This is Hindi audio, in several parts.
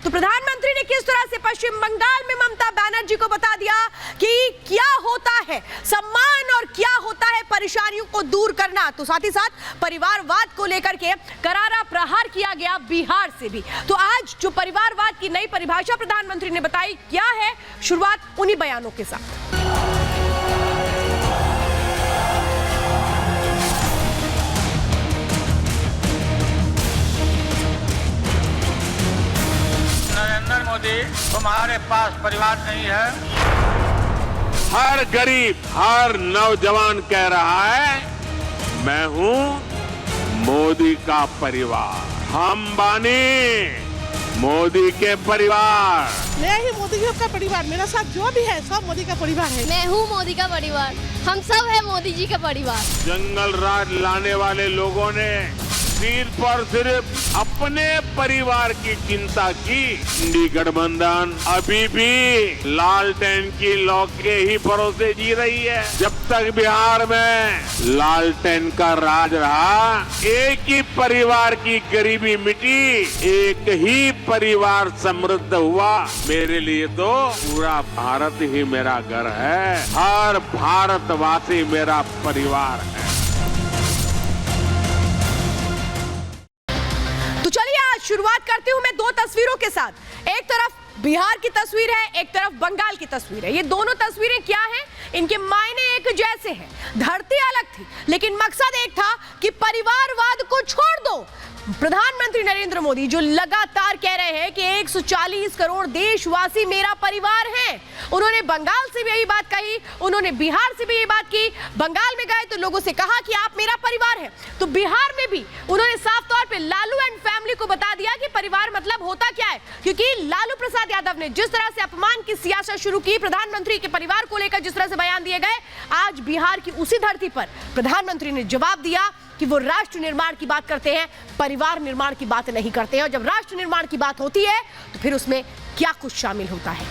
तो प्रधानमंत्री ने किस तरह से पश्चिम बंगाल में ममता बनर्जी को बता दिया कि क्या होता है सम्मान और क्या होता है परेशानियों को दूर करना। तो साथ ही साथ परिवारवाद को लेकर के करारा प्रहार किया गया बिहार से भी। तो आज जो परिवारवाद की नई परिभाषा प्रधानमंत्री ने बताई, क्या है, शुरुआत उन्हीं बयानों के साथ। नरेंद्र मोदी, तुम्हारे पास परिवार नहीं है। हर गरीब, हर नौजवान कह रहा है मैं हूं मोदी का परिवार। हम बानी मोदी के परिवार। मैं ही मोदी का परिवार, मेरा साथ जो भी है सब मोदी का परिवार है। मैं हूँ मोदी का परिवार, हम सब है मोदी जी का परिवार। जंगल राज लाने वाले लोगों ने सिर्फ और सिर्फ अपने परिवार की चिंता की। इंडी गठबंधन अभी भी लालटेन की लौ के ही भरोसे जी रही है। जब तक बिहार में लालटेन का राज रहा, एक ही परिवार की गरीबी मिटी, एक ही परिवार समृद्ध हुआ। मेरे लिए तो पूरा भारत ही मेरा घर है, हर भारतवासी मेरा परिवार है। तो चलिए आज शुरुआत करती हूं मैं दो तस्वीरों के साथ। एक तरफ बिहार की तस्वीर है, एक तरफ बंगाल की तस्वीर है। ये दोनों तस्वीरें क्या हैं? इनके मायने एक जैसे हैं। धरती अलग थी लेकिन मकसद एक था कि परिवारवाद को छोड़ दो। प्रधानमंत्री नरेंद्र मोदी जो लगातार कह रहे हैं कि 140 करोड़ देशवासी मेरा परिवार हैं। उन्होंने बंगाल से भी यही बात कही, उन्होंने बिहार से भी यही बात की। बंगाल में गए तो लोगों से कहा कि आप मेरा परिवार हैं। तो बिहार में भी उन्होंने साफ तौर पे लालू एंड फैमिली को बता दिया कि परिवार मतलब होता क्या है। क्योंकि लालू प्रसाद यादव ने जिस तरह से अपमान की सियासत शुरू की, प्रधानमंत्री के परिवार को लेकर जिस तरह से बयान दिए गए, आज बिहार की उसी धरती पर प्रधानमंत्री ने जवाब दिया कि वो राष्ट्र निर्माण की बात करते हैं, परिवार निर्माण की बात नहीं करते हैं। और जब राष्ट्र निर्माण की बात होती है तो फिर उसमें क्या कुछ शामिल होता है।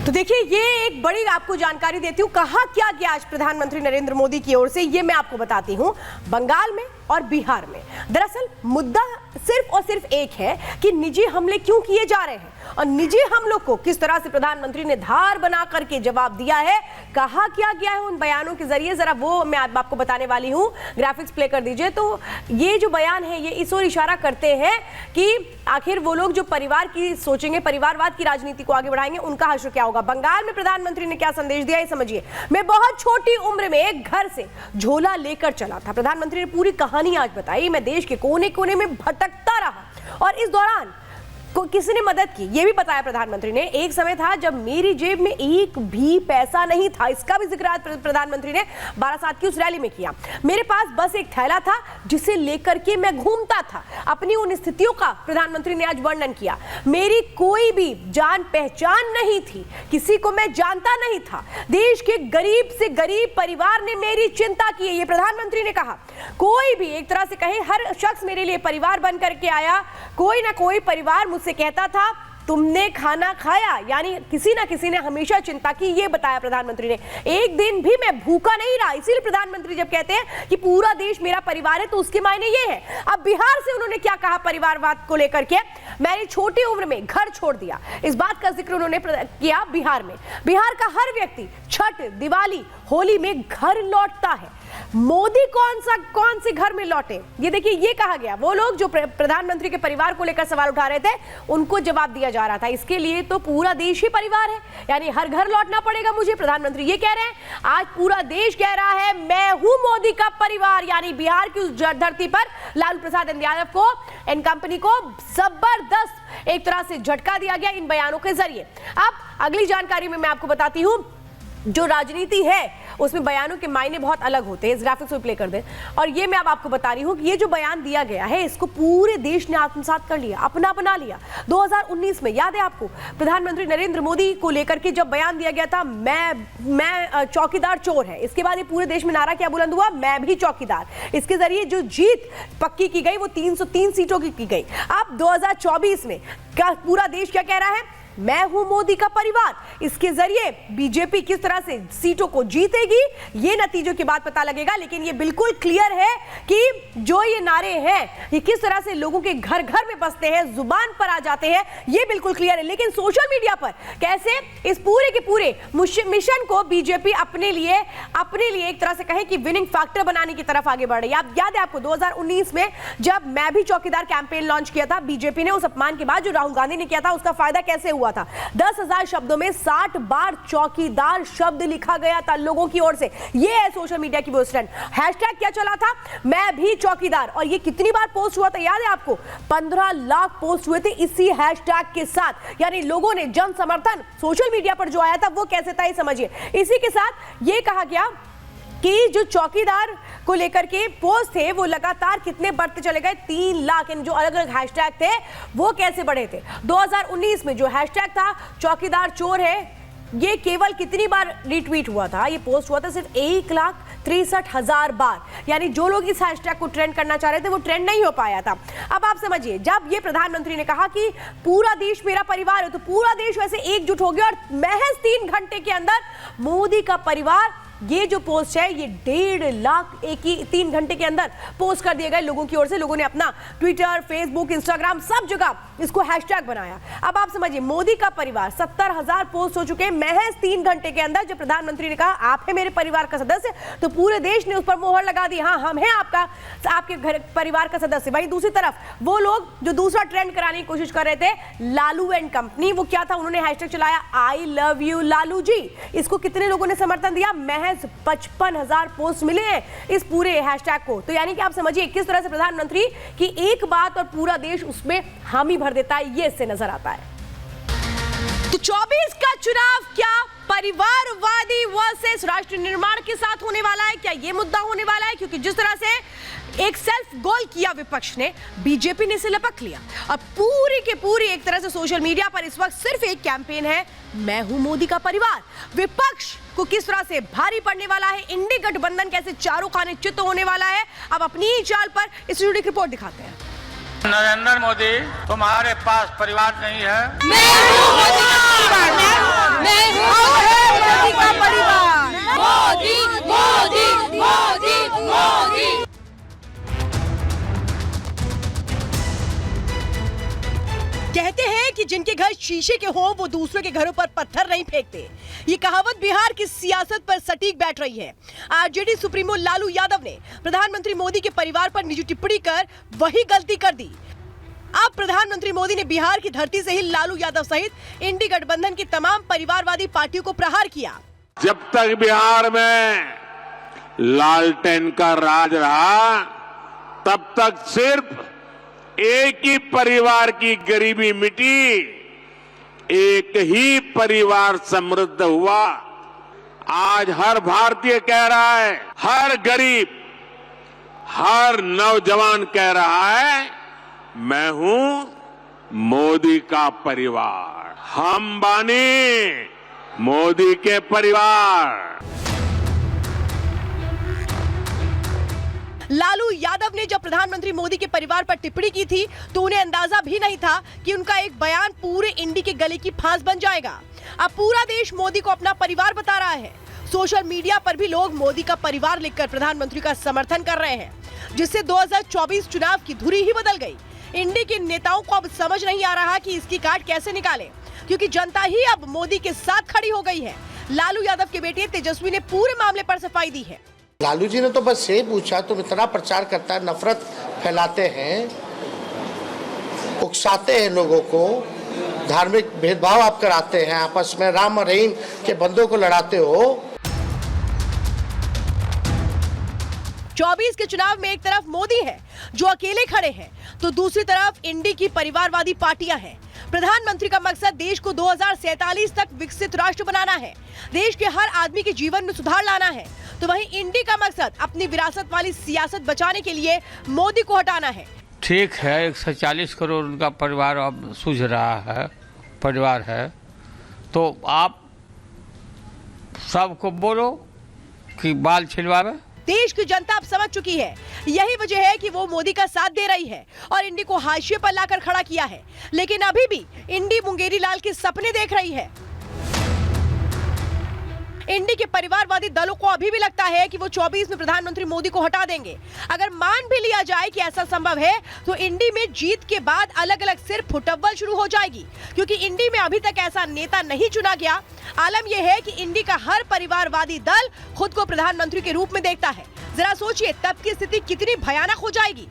तो देखिए, ये एक बड़ी आपको जानकारी देती हूं, कहा क्या गया आज प्रधानमंत्री नरेंद्र मोदी की ओर से, ये मैं आपको बताती हूं। बंगाल में और बिहार में दरअसल मुद्दा सिर्फ और सिर्फ एक है कि निजी हमले क्यों किए जा रहे हैं और निजी हमलों को किस तरह से प्रधानमंत्री ने धार बना करके जवाब दिया है। कहा क्या गया है उन बयानों के जरिए, जरा वो मैं आपको बताने वाली हूं। ग्राफिक्स प्ले कर दीजिए। तो ये जो बयान है ये इस ओर इशारा करते हैं कि आखिर वो लोग जो परिवार की सोचेंगे, परिवारवाद की राजनीति को आगे बढ़ाएंगे, उनका हश्र क्या होगा। बंगाल में प्रधानमंत्री ने क्या संदेश दिया ये समझिए। मैं बहुत छोटी उम्र में एक घर से झोला लेकर चला था। प्रधानमंत्री ने पूरी कहानी आज बताई। मैं देश के कोने कोने में भटकता रहा और इस दौरान किसी ने मदद की, ये भी बताया प्रधानमंत्री ने। एक समय था जब मेरी जेब में एक भी पैसा नहीं था, इसका भी जिक्र आज प्रधानमंत्री ने बारासात की उस रैली में किया। मेरे पास बस एक थैला था जिसे लेकर के मैं घूमता था। अपनी उन स्थितियों का प्रधानमंत्री ने आज वर्णन किया। मेरी कोई भी जान पहचान नहीं थी, किसी को मैं जानता नहीं था। देश के गरीब से गरीब परिवार ने मेरी चिंता की है, ये प्रधानमंत्री ने कहा। कोई भी एक तरह से कहे, हर शख्स मेरे लिए परिवार बन करके आया। कोई ना कोई परिवार मुझसे कहता था तुमने खाना खाया, यानी किसी ना किसी ने हमेशा चिंता की, ये बताया प्रधानमंत्री ने। एक दिन भी मैं भूखा नहीं रहा। इसीलिए प्रधानमंत्री जब कहते हैं कि पूरा देश मेरा परिवार है तो उसके मायने ये है। अब बिहार से उन्होंने क्या कहा परिवारवाद को लेकर के, मैंने छोटी उम्र में घर छोड़ दिया, इस बात का जिक्र उन्होंने किया। बिहार में बिहार का हर व्यक्ति छठ, दिवाली, होली में घर लौटता है। मोदी कौन से घर में लौटे, ये देखिए, ये कहा गया। वो लोग जो प्रधानमंत्री के परिवार को लेकर सवाल उठा रहे थे उनको जवाब दिया जा रहा था, इसके लिए तो पूरा देश ही परिवार है, यानी हर घर लौटना पड़ेगा मुझे। प्रधानमंत्री ये कह रहे हैं। आज पूरा देश कह रहा है मैं हूं मोदी का परिवार, यानी बिहार की उस धरती पर लालू प्रसाद यादव को एंड कंपनी को जबरदस्त एक तरह से झटका दिया गया इन बयानों के जरिए। अब अगली जानकारी में मैं आपको बताती हूं, जो राजनीति है उसमें बयानों के मायने बहुत अलग होते हैं। इस ग्राफिक्स को प्ले कर दें। और ये मैं अब आपको बता रही हूं कि ये जो बयान दिया गया है इसको पूरे देश ने आत्मसात कर लिया, अपना बना लिया। 2019 में याद है आपको, प्रधानमंत्री नरेंद्र मोदी को लेकर के जब बयान दिया गया था, मैं चौकीदार चोर है, इसके बाद ये पूरे देश में नारा क्या बुलंद हुआ, मैं भी चौकीदार। इसके जरिए जो जीत पक्की की गई वो 303 सीटों की गई। अब 2024 में क्या पूरा देश क्या कह रहा है, मैं हूं मोदी का परिवार। इसके जरिए बीजेपी किस तरह से सीटों को जीतेगी ये नतीजों के बाद पता लगेगा, लेकिन ये बिल्कुल क्लियर है कि जो ये नारे हैं ये किस तरह से लोगों के घर घर में बसते हैं, जुबान पर आ जाते हैं, ये बिल्कुल क्लियर है। लेकिन सोशल मीडिया पर कैसे इस पूरे के पूरे मिशन को बीजेपी अपने लिए एक तरह से कहें कि विनिंग फैक्टर बनाने की तरफ आगे बढ़ रही है। आप याद है आपको 2019 में जब मैं भी चौकीदार कैंपेन लॉन्च किया था, बीजेपी ने उस अपमान के बाद जो राहुल गांधी ने किया था उसका फायदा कैसे हुआ था? 10,000 शब्दों में 60 बार चौकीदार शब्द लिखा गया था लोगों की ओर से। ये है सोशल मीडिया की वो स्ट्रेंड। हैशटैग क्या चला था? मैं भी चौकीदार। और ये कितनी बार पोस्ट हुआ था याद है आपको? 15 लाख पोस्ट हुए थे इसी हैशटैग के साथ। यानी लोगों ने जन समर्थन सोशल मीडिया पर जो आया था वो कैसे था ये समझिए। इसी के साथ ये कहा गया कि जो चौकीदार को लेकर के पोस्ट थे वो लगातार कितने बढ़ते चले गए, 3 लाख। इन जो अलग अलग हैशटैग थे वो कैसे बढ़े थे? 2019 में जो हैशटैग था चौकीदार चोर है, ये केवल कितनी बार रिट्वीट हुआ था? ये पोस्ट हुआ था सिर्फ 1,63,000 बार। यानी जो लोग इस हैशटैग को ट्रेंड करना चाह रहे थे वो ट्रेंड नहीं हो पाया था। अब आप समझिए, जब ये प्रधानमंत्री ने कहा कि पूरा देश मेरा परिवार है, तो पूरा देश वैसे एकजुट हो गया और महज 3 घंटे के अंदर मोदी का परिवार, ये जो पोस्ट है ये 1.5 लाख 3 घंटे के अंदर पोस्ट कर दिए गए लोगों की ओर से। लोगों ने अपना ट्विटर, फेसबुक, इंस्टाग्राम सब जगह इसको हैशटैग बनाया। अब आप समझिए, मोदी का परिवार 70,000 पोस्ट हो चुके हैं महज 3 घंटे के अंदर। जब प्रधानमंत्री ने कहा आप है मेरे परिवार का सदस्य, तो पूरे देश ने उस पर मोहर लगा दी, हाँ हम हैं आपके घर परिवार का सदस्य। वहीं दूसरी तरफ वो लोग जो दूसरा ट्रेंड कराने की कोशिश कर रहे थे, लालू एंड कंपनी, वो क्या था? उन्होंने हैशटैग चलाया I love you Lalu ji. इसको कितने लोगों ने समर्थन दिया? 55,000 पोस्ट मिले हैं इस पूरे हैशटैग को। तो यानी कि आप समझिए किस तरह से प्रधानमंत्री की एक बात और पूरा देश उसमें हामी भर देता है, ये इससे नजर आता है। तो 24 का चुनाव क्या परिवारवादी वर्सेस राष्ट्र निर्माण के साथ होने वाला है? क्या यह मुद्दा होने वाला है? क्योंकि जिस तरह से एक सेल्फ गोल किया विपक्ष ने, बीजेपी ने इसे लपक लिया और पूरी के पूरी एक तरह से सोशल मीडिया पर इस वक्त सिर्फ एक कैंपेन है, मैं हूं मोदी का परिवार। विपक्ष को किस तरह से भारी पड़ने वाला है, इंडी गठबंधन कैसे चारों खाने चित्त होने वाला है, अब अपनी ही चाल पर इस जुड़ी रिपोर्ट दिखाते हैं। नरेंद्र मोदी, तुम्हारे पास परिवार नहीं है। मैं हूं मोदी का परिवार। मैं हूं मोदी का परिवार। मोदी मोदी मोदी मोदी। कहते हैं कि जिनके घर शीशे के हो वो दूसरों के घरों पर पत्थर नहीं फेंकते। ये कहावत बिहार की सियासत पर सटीक बैठ रही है। आरजेडी सुप्रीमो लालू यादव ने प्रधानमंत्री मोदी के परिवार पर निजी टिप्पणी कर वही गलती कर दी। अब प्रधानमंत्री मोदी ने बिहार की धरती से ही लालू यादव सहित इंडी गठबंधन की तमाम परिवारवादी पार्टियों को प्रहार किया। जब तक बिहार में लालटेन का राज रहा, तब तक सिर्फ एक ही परिवार की गरीबी मिटी, एक ही परिवार समृद्ध हुआ। आज हर भारतीय कह रहा है, हर गरीब, हर नौजवान कह रहा है, मैं हूं मोदी का परिवार। हम बानी मोदी के परिवार। लालू यादव ने जब प्रधानमंत्री मोदी के परिवार पर टिप्पणी की थी तो उन्हें अंदाजा भी नहीं था कि उनका एक बयान पूरे इंडी के गले की फांस बन जाएगा। अब पूरा देश मोदी को अपना परिवार बता रहा है। सोशल मीडिया पर भी लोग मोदी का परिवार लिखकर प्रधानमंत्री का समर्थन कर रहे हैं, जिससे 2024 चुनाव की धुरी ही बदल गई। इंडी के नेताओं को अब समझ नहीं आ रहा कि इसकी काट कैसे निकालें, क्योंकि जनता ही अब मोदी के साथ खड़ी हो गई है। लालू यादव के बेटे तेजस्वी ने पूरे मामले पर सफाई दी है। लालू जी ने तो बस ये पूछा, तुम इतना प्रचार करता है, नफरत फैलाते हैं, उकसाते हैं लोगों को, धार्मिक भेदभाव आप कराते हैं, आपस में राम और रहीम के बंदों को लड़ाते हो। 24 के चुनाव में एक तरफ मोदी है जो अकेले खड़े हैं, तो दूसरी तरफ इंडी की परिवारवादी पार्टियां हैं। प्रधानमंत्री का मकसद देश को 2047 तक विकसित राष्ट्र बनाना है, देश के हर आदमी के जीवन में सुधार लाना है। तो वहीं इंडी का मकसद अपनी विरासत वाली सियासत बचाने के लिए मोदी को हटाना है। ठीक है, 140 करोड़ उनका परिवार अब सूझ रहा है, परिवार है, तो आप सबको बोलो कि बाल छिलवावे। देश की जनता अब समझ चुकी है। यही वजह है कि वो मोदी का साथ दे रही है और इंडी को हाशिए पर लाकर खड़ा किया है। लेकिन अभी भी इंडी मुंगेरी लाल के सपने देख रही है। इंडी के परिवारवादी दलों को अभी भी लगता है कि वो 24 में प्रधानमंत्री मोदी को हटा देंगे। अगर मान भी लिया जाए कि ऐसा संभव है तो इंडी में जीत के बाद अलग अलग सिर्फ फुटअव्वल शुरू हो जाएगी, क्योंकि इंडी में अभी तक ऐसा नेता नहीं चुना गया। आलम यह है कि इंडी का हर परिवारवादी दल खुद को प्रधानमंत्री के रूप में देखता है। जरा सोचिए तब की स्थिति कितनी भयानक हो जाएगी।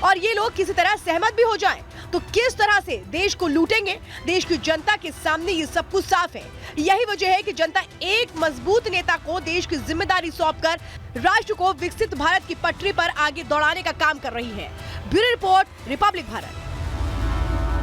और ये लोग किसी तरह सहमत भी हो जाएं तो किस तरह से देश को लूटेंगे। देश की जनता के सामने ये सब कुछ साफ है। यही वजह है कि जनता एक मजबूत नेता को देश की जिम्मेदारी सौंपकर राष्ट्र को विकसित भारत की पटरी पर आगे दौड़ाने का काम कर रही है। Bureau report, Republic Bharat.